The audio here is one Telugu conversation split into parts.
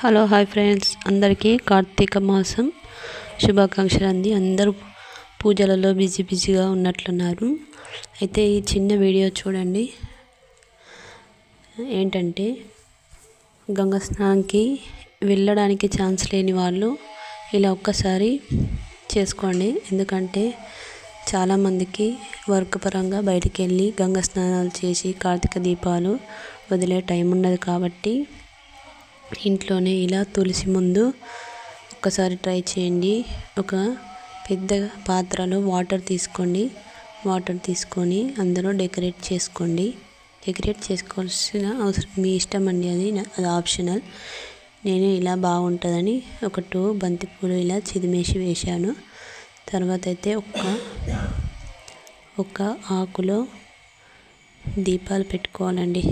హలో హాయ్ ఫ్రెండ్స్, అందరికీ కార్తీక మాసం శుభాకాంక్షలు అండి. అందరూ పూజలలో బిజీగా ఉన్నట్లున్నారు. అయితే ఈ చిన్న వీడియో చూడండి. ఏంటంటే గంగా స్నానానికి వెళ్ళడానికి ఛాన్స్ లేని వాళ్ళు ఇలా ఒక్కసారి చేసుకోండి. ఎందుకంటే చాలామందికి వర్క్ పరంగా బయటికి వెళ్ళి గంగా స్నానాలు చేసి కార్తీక దీపాలు వదిలే టైం ఉన్నది కాబట్టి ఇంట్లోనే ఇలా తులసి ముందు ఒక్కసారి ట్రై చేయండి. ఒక పెద్ద పాత్రలో వాటర్ తీసుకొని అందులో డెకరేట్ చేసుకోవాల్సిన అవసరం మీ ఇష్టం అండి. అది ఆప్షనల్. నేను ఇలా బాగుంటుందని ఒక 2 బంతిపూలు ఇలా చిదిమేసి వేశాను. తర్వాత అయితే ఒక ఆకులో దీపాలు పెట్టుకోవాలండి.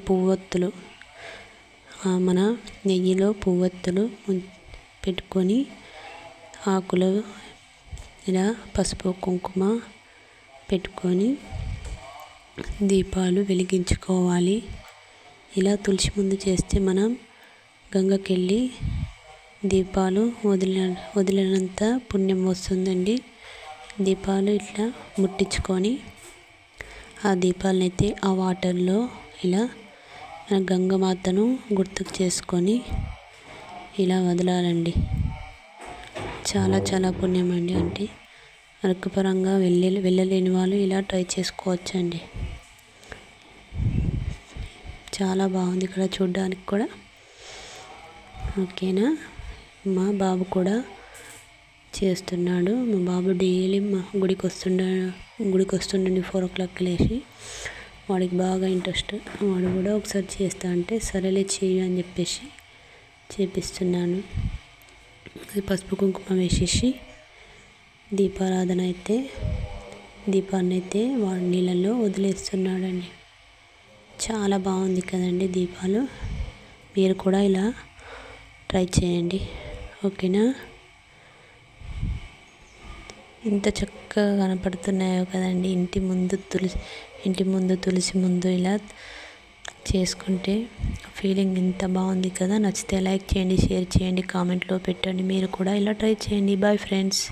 పువ్వొత్తులు మన నెయ్యిలో పువ్వొత్తులు పెట్టుకొని ఆకులో ఇలా పసుపు కుంకుమ పెట్టుకొని దీపాలు వెలిగించుకోవాలి. ఇలా తులసి ముందు చేస్తే మనం గంగకెళ్ళి దీపాలు వదిలినంత పుణ్యం వస్తుందండి. దీపాలు ఇట్లా ముట్టించుకొని ఆ దీపాలనైతే ఆ వాటర్లో ఇలా మన గంగమాతను గుర్తుకు చేసుకొని ఇలా వదలాలండి. చాలా పుణ్యం అండి. అంటే వర్కపరంగా వెళ్ళలేని వాళ్ళు ఇలా ట్రై చేసుకోవచ్చండి. చాలా బాగుంది ఇక్కడ చూడడానికి కూడా. ఓకేనా. మా బాబు కూడా చేస్తున్నాడు. మా బాబు డైలీ గుడికి వస్తుండండి 4 o'clock లేచి. వాడికి బాగా ఇంట్రెస్ట్. వాడు కూడా ఒకసారి చేస్తా అంటే సరేలే చెయ్యి అని చెప్పేసి చేపిస్తున్నాను. అది పసుపు కుంకుమ వేసేసి దీపాన్ని అయితే వాడు నీళ్ళల్లో వదిలేస్తున్నాడండి. చాలా బాగుంది కదండి దీపాలు. మీరు కూడా ఇలా ట్రై చేయండి. ఓకేనా. ఎంత చక్కగా కనపడుతున్నాయో కదండి. ఇంటి ముందు తులసి ముందు ఇలా చేసుకుంటే ఫీలింగ్ ఎంత బాగుంది కదా. నచ్చితే లైక్ చేయండి, షేర్ చేయండి, కామెంట్లో పెట్టండి. మీరు కూడా ఇలా ట్రై చేయండి. Bye friends.